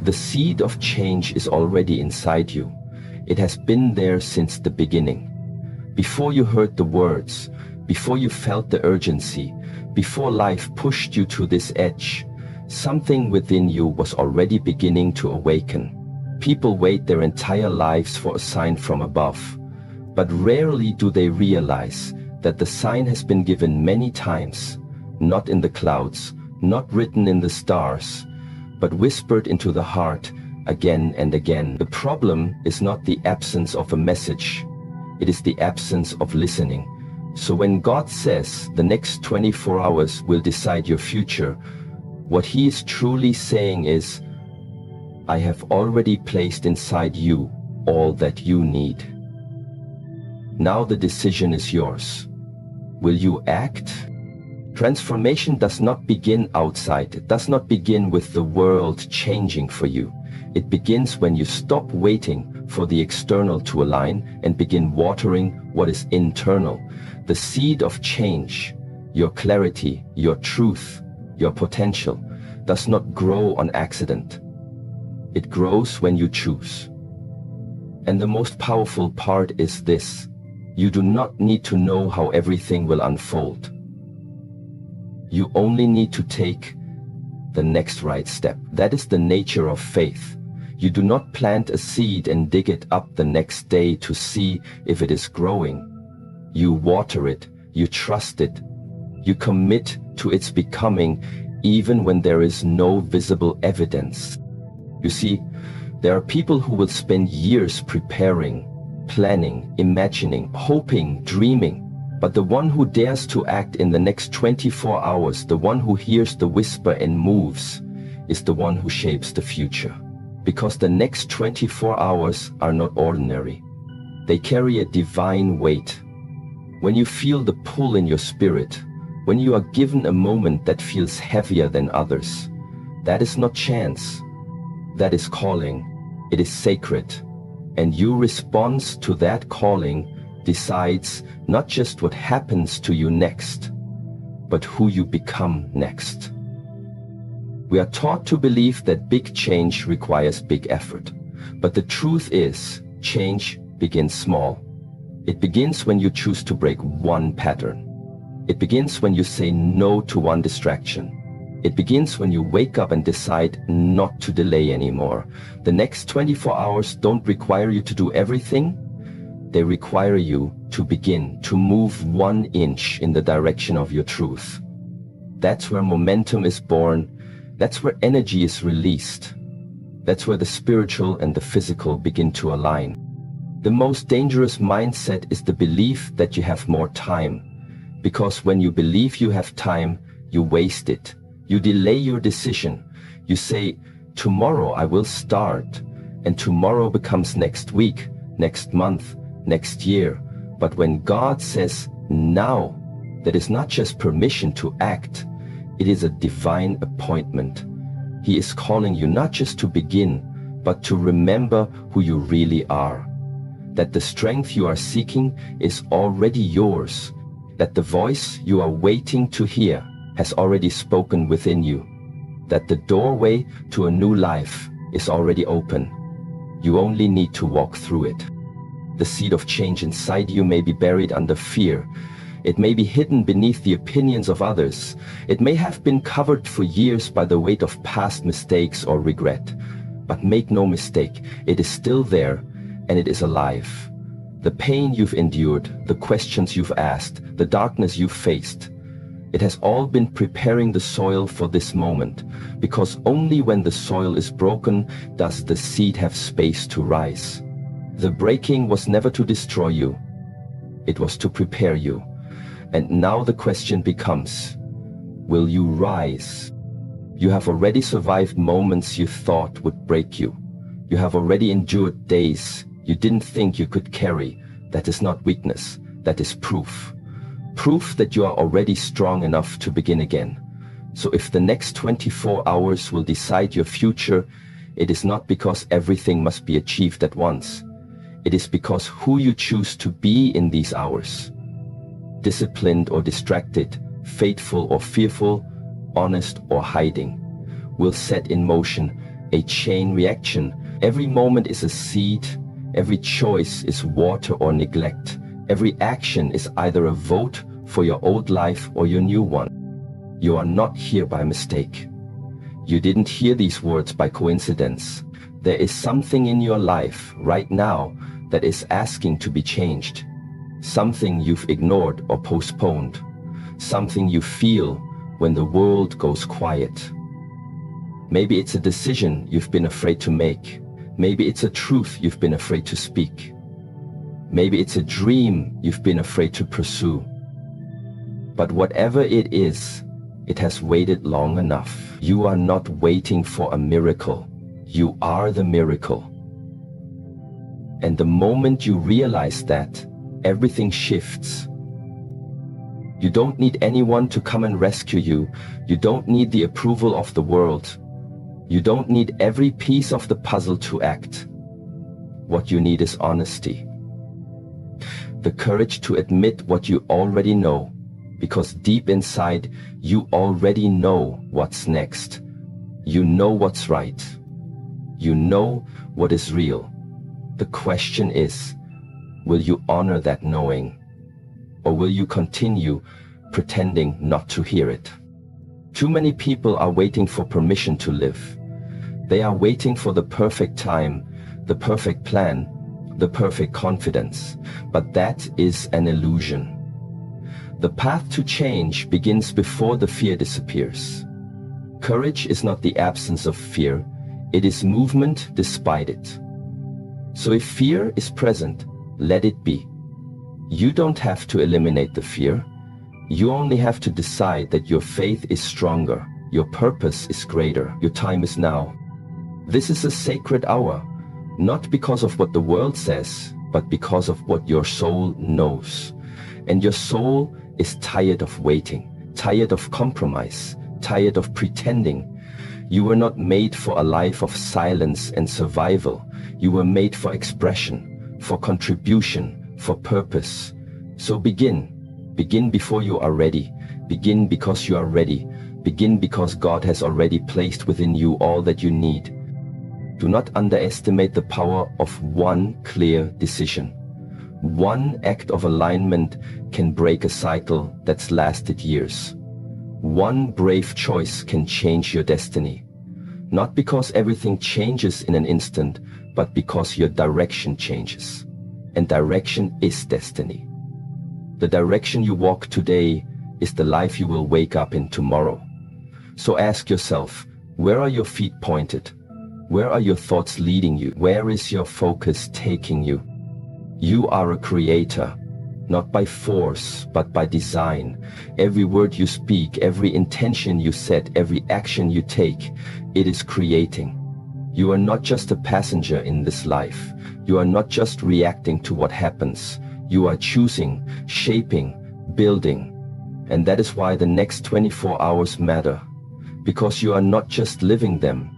The seed of change is already inside you. It has been there since the beginning. Before you heard the words, before you felt the urgency, before life pushed you to this edge, something within you was already beginning to awaken. People wait their entire lives for a sign from above, but rarely do they realize that the sign has been given many times, not in the clouds, not written in the stars, but whispered into the heart again and again. The problem is not the absence of a message, it is the absence of listening. So when God says the next 24 hours will decide your future, what He is truly saying is, I have already placed inside you all that you need. Now the decision is yours. Will you act? Transformation does not begin outside. It does not begin with the world changing for you. It begins when you stop waiting for the external to align and begin watering what is internal. The seed of change, your clarity, your truth, your potential, does not grow on accident. It grows when you choose. And the most powerful part is this: you do not need to know how everything will unfold. You only need to take the next right step. That is the nature of faith. You do not plant a seed and dig it up the next day to see if it is growing. You water it, you trust it, you commit to its becoming even when there is no visible evidence. You see, there are people who will spend years preparing, planning, imagining, hoping, dreaming. But the one who dares to act in the next 24 hours, the one who hears the whisper and moves, is the one who shapes the future. Because the next 24 hours are not ordinary. They carry a divine weight. When you feel the pull in your spirit, when you are given a moment that feels heavier than others, that is not chance. That is calling. It is sacred. And your response to that calling decides not just what happens to you next, but who you become next. We are taught to believe that big change requires big effort. But the truth is, change begins small. It begins when you choose to break one pattern. It begins when you say no to one distraction. It begins when you wake up and decide not to delay anymore. The next 24 hours don't require you to do everything. They require you to begin to move 1 inch in the direction of your truth. That's where momentum is born. That's where energy is released. That's where the spiritual and the physical begin to align. The most dangerous mindset is the belief that you have more time. Because when you believe you have time, you waste it. You delay your decision. You say, tomorrow I will start. And tomorrow becomes next week, next month, next year. But when God says now, that is not just permission to act, it is a divine appointment. He is calling you not just to begin, but to remember who you really are. That the strength you are seeking is already yours. That the voice you are waiting to hear has already spoken within you. That the doorway to a new life is already open. You only need to walk through it. The seed of change inside you may be buried under fear. It may be hidden beneath the opinions of others. It may have been covered for years by the weight of past mistakes or regret. But make no mistake, it is still there and it is alive. The pain you've endured, the questions you've asked, the darkness you've faced, it has all been preparing the soil for this moment, because only when the soil is broken does the seed have space to rise. The breaking was never to destroy you, it was to prepare you. And now the question becomes, will you rise? You have already survived moments you thought would break you. You have already endured days you didn't think you could carry. That is not weakness, that is proof. Proof that you are already strong enough to begin again. So if the next 24 hours will decide your future, it is not because everything must be achieved at once. It is because who you choose to be in these hours, disciplined or distracted, faithful or fearful, honest or hiding, will set in motion a chain reaction. Every moment is a seed. Every choice is water or neglect. Every action is either a vote for your old life or your new one. You are not here by mistake. You didn't hear these words by coincidence. There is something in your life right now that is asking to be changed. Something you've ignored or postponed. Something you feel when the world goes quiet. Maybe it's a decision you've been afraid to make. Maybe it's a truth you've been afraid to speak. Maybe it's a dream you've been afraid to pursue. But whatever it is, it has waited long enough. You are not waiting for a miracle. You are the miracle. And the moment you realize that, everything shifts. You don't need anyone to come and rescue you. You don't need the approval of the world. You don't need every piece of the puzzle to act. What you need is honesty. The courage to admit what you already know, because deep inside, you already know what's next. You know what's right. You know what is real. The question is, will you honor that knowing? Or will you continue pretending not to hear it? Too many people are waiting for permission to live. They are waiting for the perfect time, the perfect plan, the perfect confidence. But that is an illusion. The path to change begins before the fear disappears. Courage is not the absence of fear. It is movement despite it. So if fear is present, let it be. You don't have to eliminate the fear. You only have to decide that your faith is stronger, your purpose is greater, your time is now. This is a sacred hour, not because of what the world says, but because of what your soul knows. And your soul is tired of waiting, tired of compromise, tired of pretending. You were not made for a life of silence and survival. You were made for expression, for contribution, for purpose. So begin. Begin before you are ready. Begin because you are ready. Begin because God has already placed within you all that you need. Do not underestimate the power of one clear decision. One act of alignment can break a cycle that's lasted years. One brave choice can change your destiny. Not because everything changes in an instant, but because your direction changes. And direction is destiny. The direction you walk today is the life you will wake up in tomorrow. So ask yourself, where are your feet pointed? Where are your thoughts leading you? Where is your focus taking you? You are a creator, not by force, but by design. Every word you speak, every intention you set, every action you take, it is creating. You are not just a passenger in this life. You are not just reacting to what happens. You are choosing, shaping, building. And that is why the next 24 hours matter. Because you are not just living them.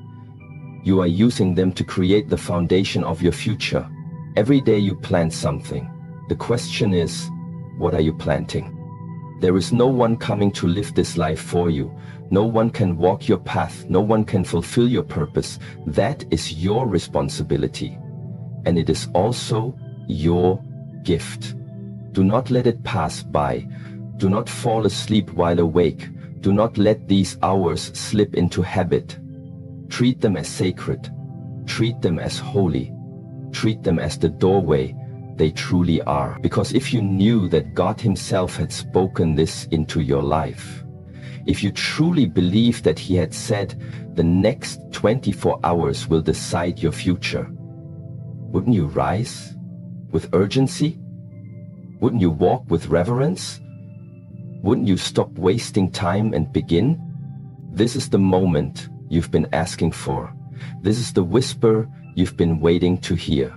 You are using them to create the foundation of your future. Every day you plant something. The question is, what are you planting? There is no one coming to live this life for you. No one can walk your path. No one can fulfill your purpose. That is your responsibility. And it is also your gift. Do not let it pass by. Do not fall asleep while awake. Do not let these hours slip into habit. Treat them as sacred. Treat them as holy. Treat them as the doorway they truly are. Because if you knew that God Himself had spoken this into your life, if you truly believe that He had said the next 24 hours will decide your future, wouldn't you rise with urgency? Wouldn't you walk with reverence? Wouldn't you stop wasting time and begin? This is the moment you've been asking for. This is the whisper you've been waiting to hear.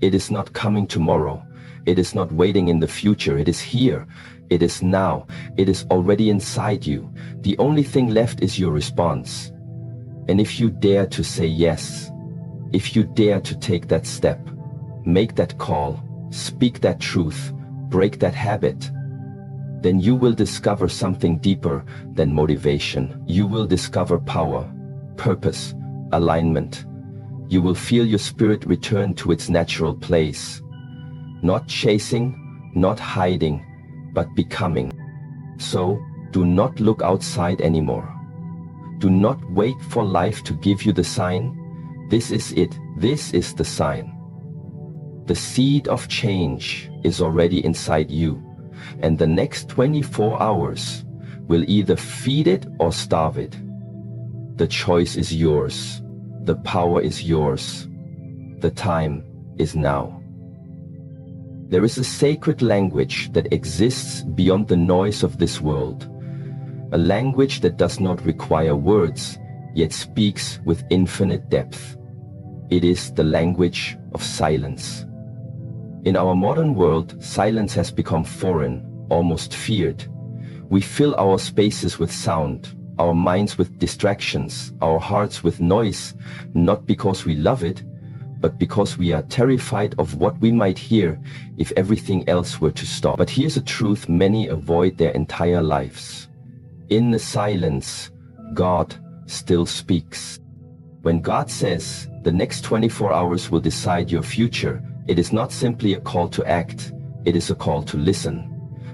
It is not coming tomorrow. It is not waiting in the future. It is here. It is now. It is already inside you. The only thing left is your response. And if you dare to say yes, if you dare to take that step, make that call, speak that truth, break that habit, then you will discover something deeper than motivation. You will discover power, purpose, alignment. You will feel your spirit return to its natural place. Not chasing, not hiding, but becoming. So, do not look outside anymore. Do not wait for life to give you the sign. This is it. This is the sign. The seed of change is already inside you, and the next 24 hours will either feed it or starve it. The choice is yours. The power is yours. The time is now. There is a sacred language that exists beyond the noise of this world. A language that does not require words, yet speaks with infinite depth. It is the language of silence. In our modern world, silence has become foreign, almost feared. We fill our spaces with sound, our minds with distractions, our hearts with noise, not because we love it, but because we are terrified of what we might hear if everything else were to stop. But here's a truth many avoid their entire lives. In the silence, God still speaks. When God says, the next 24 hours will decide your future, it is not simply a call to act, it is a call to listen.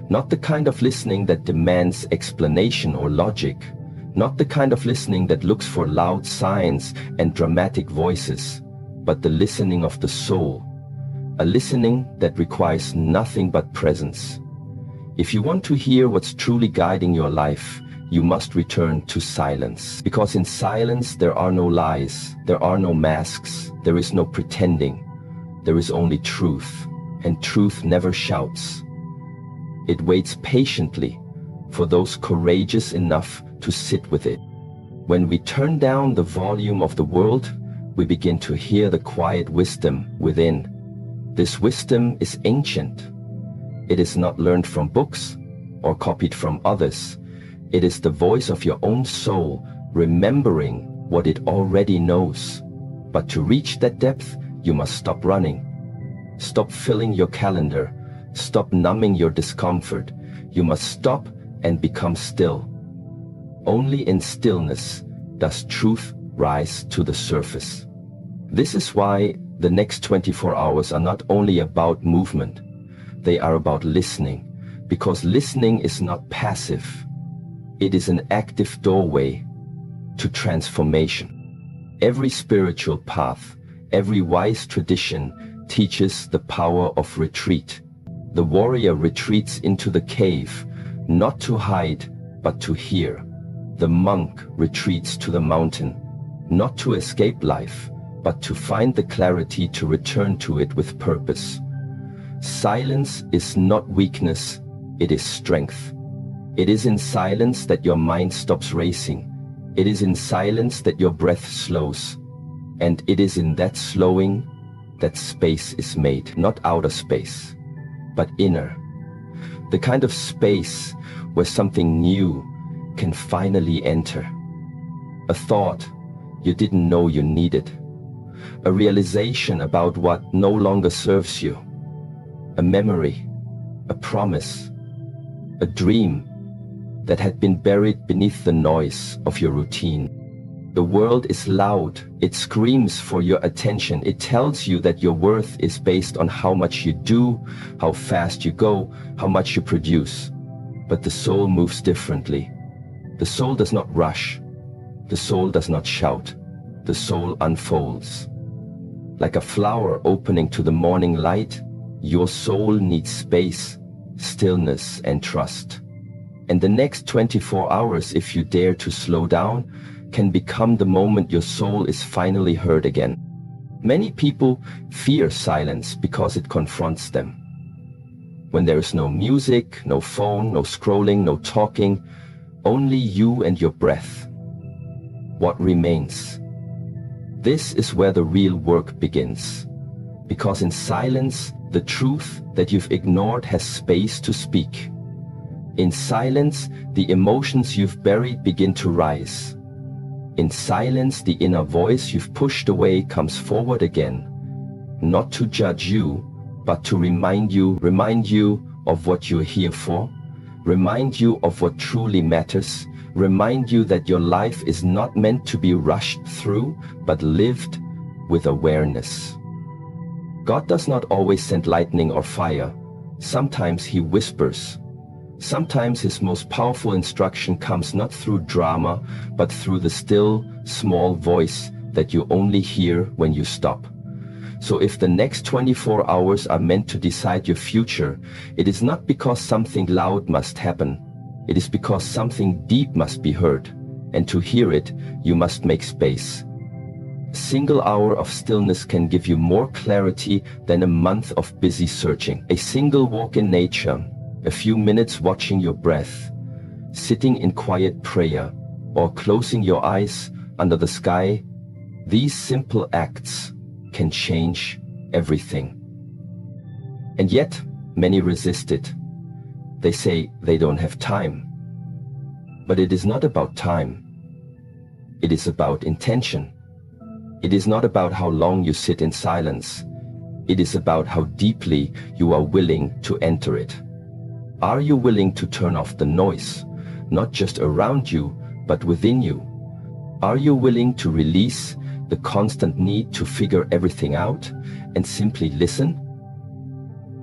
Not the kind of listening that demands explanation or logic, not the kind of listening that looks for loud signs and dramatic voices, but the listening of the soul, a listening that requires nothing but presence. If you want to hear what's truly guiding your life, you must return to silence. Because in silence there are no lies, there are no masks, there is no pretending. There is only truth, and truth never shouts. It waits patiently for those courageous enough to sit with it. When we turn down the volume of the world, we begin to hear the quiet wisdom within. This wisdom is ancient. It is not learned from books or copied from others. It is the voice of your own soul, remembering what it already knows. But to reach that depth, you must stop running. Stop filling your calendar. Stop numbing your discomfort. You must stop and become still. Only in stillness does truth rise to the surface. This is why the next 24 hours are not only about movement, they are about listening, because listening is not passive. It is an active doorway to transformation. Every spiritual path, every wise tradition teaches the power of retreat. The warrior retreats into the cave, not to hide, but to hear. The monk retreats to the mountain, not to escape life, but to find the clarity to return to it with purpose. Silence is not weakness, it is strength. It is in silence that your mind stops racing. It is in silence that your breath slows. And it is in that slowing that space is made, not outer space, but inner. The kind of space where something new can finally enter. A thought you didn't know you needed. A realization about what no longer serves you. A memory, a promise, a dream that had been buried beneath the noise of your routine. The world is loud. It screams for your attention. It tells you that your worth is based on how much you do, how fast you go, how much you produce. But the soul moves differently. The soul does not rush. The soul does not shout. The soul unfolds. Like a flower opening to the morning light, your soul needs space, stillness, and trust. And the next 24 hours, if you dare to slow down, can become the moment your soul is finally heard again. Many people fear silence because it confronts them. When there is no music, no phone, no scrolling, no talking, only you and your breath. What remains? This is where the real work begins. Because in silence, the truth that you've ignored has space to speak. In silence, the emotions you've buried begin to rise. In silence, the inner voice you've pushed away comes forward again, not to judge you, but to remind you of what you're here for, remind you of what truly matters, remind you that your life is not meant to be rushed through, but lived with awareness. God does not always send lightning or fire. Sometimes He whispers. Sometimes His most powerful instruction comes not through drama, but through the still, small voice that you only hear when you stop. So if the next 24 hours are meant to decide your future, it is not because something loud must happen. It is because something deep must be heard, and to hear it, you must make space. A single hour of stillness can give you more clarity than a month of busy searching. A single walk in nature, a few minutes watching your breath, sitting in quiet prayer, or closing your eyes under the sky, these simple acts can change everything. And yet, many resist it. They say they don't have time. But it is not about time. It is about intention. It is not about how long you sit in silence. It is about how deeply you are willing to enter it. Are you willing to turn off the noise, not just around you, but within you? Are you willing to release the constant need to figure everything out and simply listen?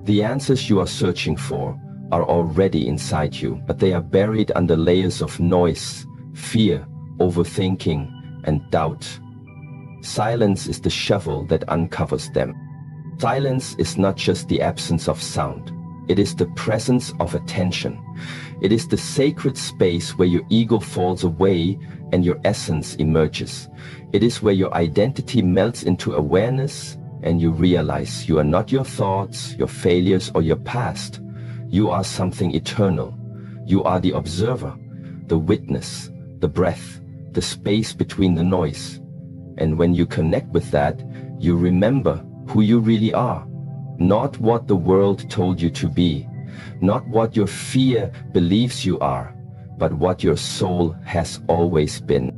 The answers you are searching for are already inside you, but they are buried under layers of noise, fear, overthinking, and doubt. Silence is the shovel that uncovers them. Silence is not just the absence of sound. It is the presence of attention. It is the sacred space where your ego falls away and your essence emerges. It is where your identity melts into awareness and you realize you are not your thoughts, your failures, or your past. You are something eternal. You are the observer, the witness, the breath, the space between the noise. And when you connect with that, you remember who you really are. Not what the world told you to be, not what your fear believes you are, but what your soul has always been.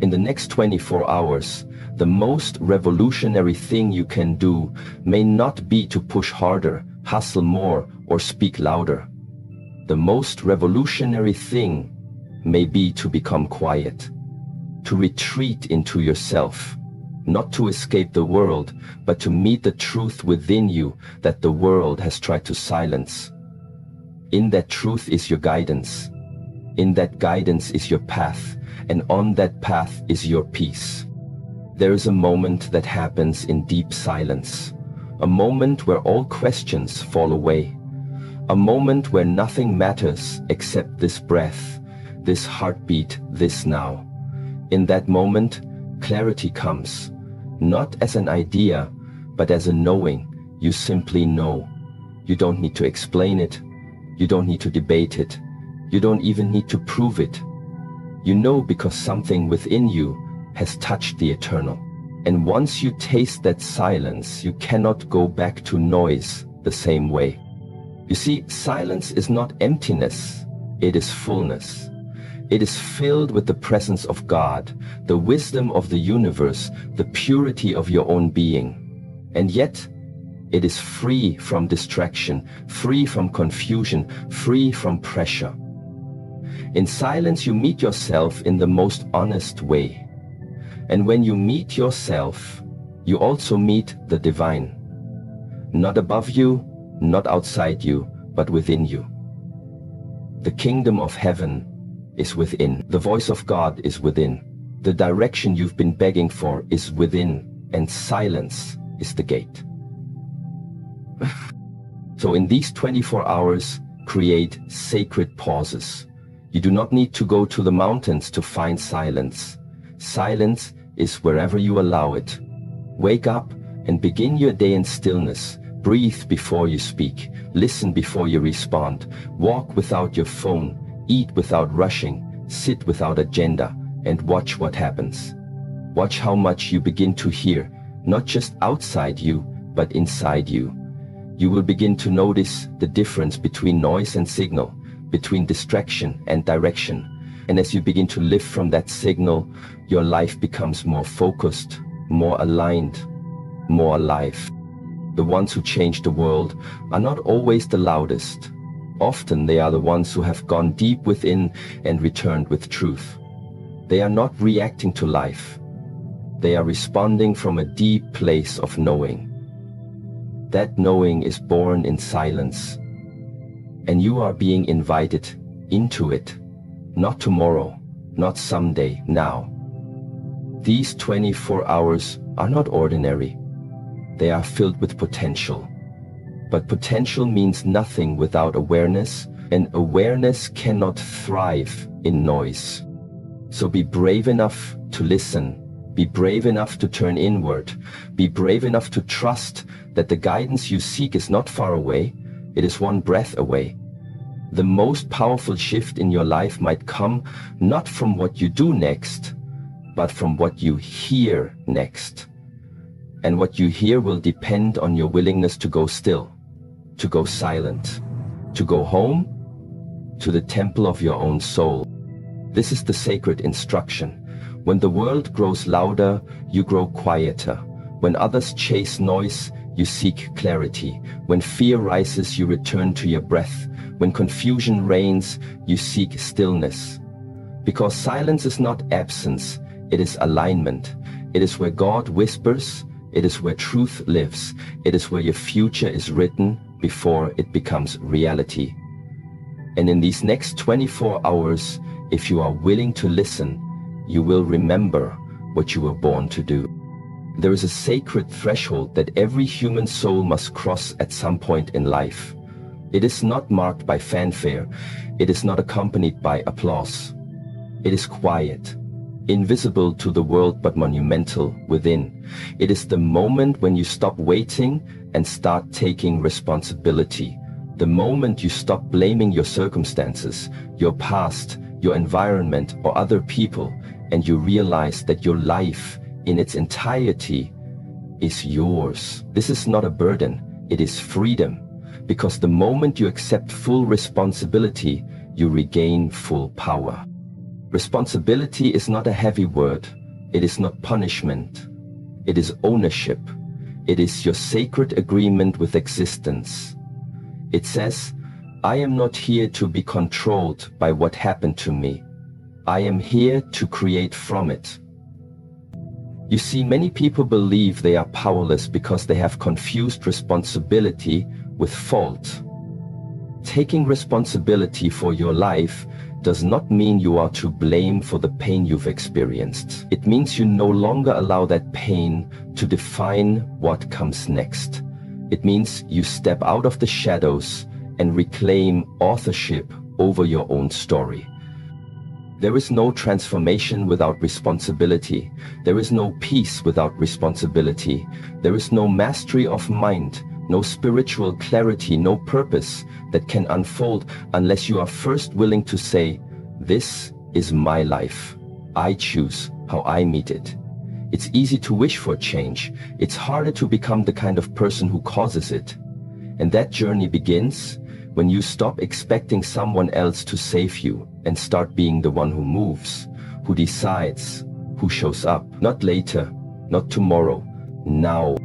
In the next 24 hours, the most revolutionary thing you can do may not be to push harder, hustle more, or speak louder. The most revolutionary thing may be to become quiet, to retreat into yourself, not to escape the world, but to meet the truth within you that the world has tried to silence. In that truth is your guidance. In that guidance is your path, and on that path is your peace. There is a moment that happens in deep silence, a moment where all questions fall away, a moment where nothing matters except this breath, this heartbeat, this now. In that moment, clarity comes, not as an idea, but as a knowing. You simply know. You don't need to explain it. You don't need to debate it. You don't even need to prove it. You know because something within you has touched the eternal. And once you taste that silence, you cannot go back to noise the same way. You see, silence is not emptiness, it is fullness. It is filled with the presence of God, the wisdom of the universe, the purity of your own being. And yet, it is free from distraction, free from confusion, free from pressure. In silence, you meet yourself in the most honest way. And when you meet yourself, you also meet the divine. Not above you, not outside you, but within you. The kingdom of heaven is within. The voice of God is within. The direction you've been begging for is within, and silence is the gate. So in these 24 hours, create sacred pauses. You do not need to go to the mountains to find silence. Silence is wherever you allow it. Wake up and begin your day in stillness. Breathe before you speak. Listen before you respond. Walk without your phone. Eat without rushing. Sit without agenda. And watch what happens. Watch how much you begin to hear, not just outside you, but inside you. You will begin to notice the difference between noise and signal, between distraction and direction. And as you begin to live from that signal, your life becomes more focused, more aligned, more alive. The ones who change the world are not always the loudest. Often they are the ones who have gone deep within and returned with truth. They are not reacting to life. They are responding from a deep place of knowing. That knowing is born in silence, and you are being invited into it. Not tomorrow, not someday, now. These 24 hours are not ordinary. They are filled with potential. But potential means nothing without awareness, and awareness cannot thrive in noise. So be brave enough to listen. Be brave enough to turn inward. Be brave enough to trust that the guidance you seek is not far away. It is one breath away. The most powerful shift in your life might come not from what you do next, but from what you hear next. And what you hear will depend on your willingness to go still, to go silent, to go home, to the temple of your own soul. This is the sacred instruction. When the world grows louder, you grow quieter. When others chase noise, you seek clarity. When fear rises, you return to your breath. When confusion reigns, you seek stillness. Because silence is not absence, it is alignment. It is where God whispers. It is where truth lives. It is where your future is written before it becomes reality. And in these next 24 hours, if you are willing to listen, you will remember what you were born to do. There is a sacred threshold that every human soul must cross at some point in life. It is not marked by fanfare. It is not accompanied by applause. It is quiet, invisible to the world but monumental within. It is the moment when you stop waiting and start taking responsibility. The moment you stop blaming your circumstances, your past, your environment, or other people, and you realize that your life in its entirety is yours. This is not a burden, it is freedom. Because the moment you accept full responsibility, you regain full power. Responsibility is not a heavy word. It is not punishment. It is ownership. It is your sacred agreement with existence. It says, I am not here to be controlled by what happened to me. I am here to create from it. You see, many people believe they are powerless because they have confused responsibility with fault. Taking responsibility for your life does not mean you are to blame for the pain you've experienced. It means you no longer allow that pain to define what comes next. It means you step out of the shadows and reclaim authorship over your own story. There is no transformation without responsibility. There is no peace without responsibility. There is no mastery of mind, no spiritual clarity, no purpose that can unfold unless you are first willing to say, this is my life. I choose how I meet it. It's easy to wish for change. It's harder to become the kind of person who causes it. And that journey begins when you stop expecting someone else to save you and start being the one who moves, who decides, who shows up. Not later, not tomorrow, now.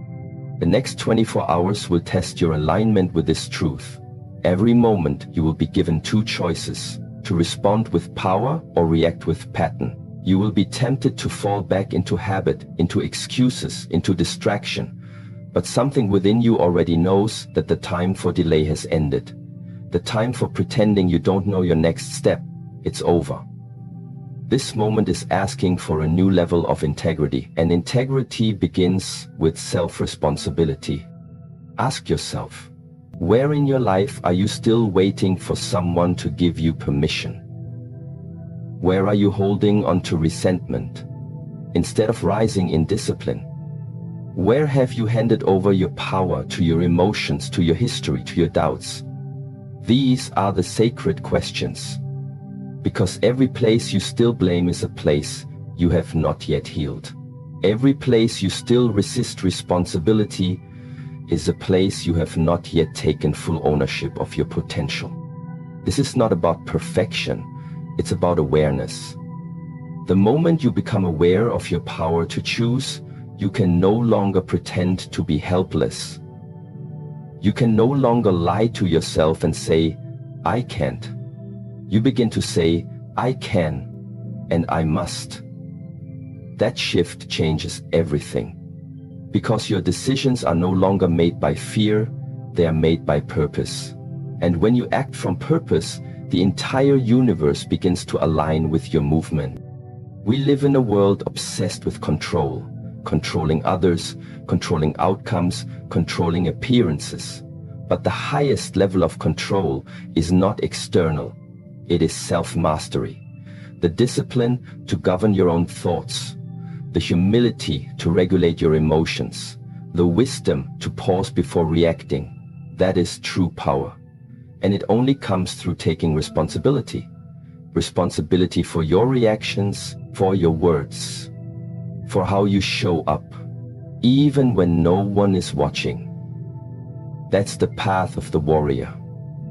The next 24 hours will test your alignment with this truth. Every moment you will be given two choices, to respond with power or react with pattern. You will be tempted to fall back into habit, into excuses, into distraction. But something within you already knows that the time for delay has ended. The time for pretending you don't know your next step, it's over. This moment is asking for a new level of integrity, and integrity begins with self-responsibility. Ask yourself, where in your life are you still waiting for someone to give you permission? Where are you holding on to resentment instead of rising in discipline? Where have you handed over your power to your emotions, to your history, to your doubts? These are the sacred questions. Because every place you still blame is a place you have not yet healed. Every place you still resist responsibility is a place you have not yet taken full ownership of your potential. This is not about perfection, it's about awareness. The moment you become aware of your power to choose, you can no longer pretend to be helpless. You can no longer lie to yourself and say, I can't. You begin to say, I can and I must. That shift changes everything. Because your decisions are no longer made by fear, they are made by purpose. And when you act from purpose, the entire universe begins to align with your movement. We live in a world obsessed with control, controlling others, controlling outcomes, controlling appearances. But the highest level of control is not external. It is self-mastery. The discipline to govern your own thoughts, the humility to regulate your emotions, the wisdom to pause before reacting. That is true power. And it only comes through taking responsibility. Responsibility for your reactions, for your words, for how you show up, even when no one is watching. That's the path of the warrior.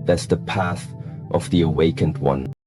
That's the path of the awakened one.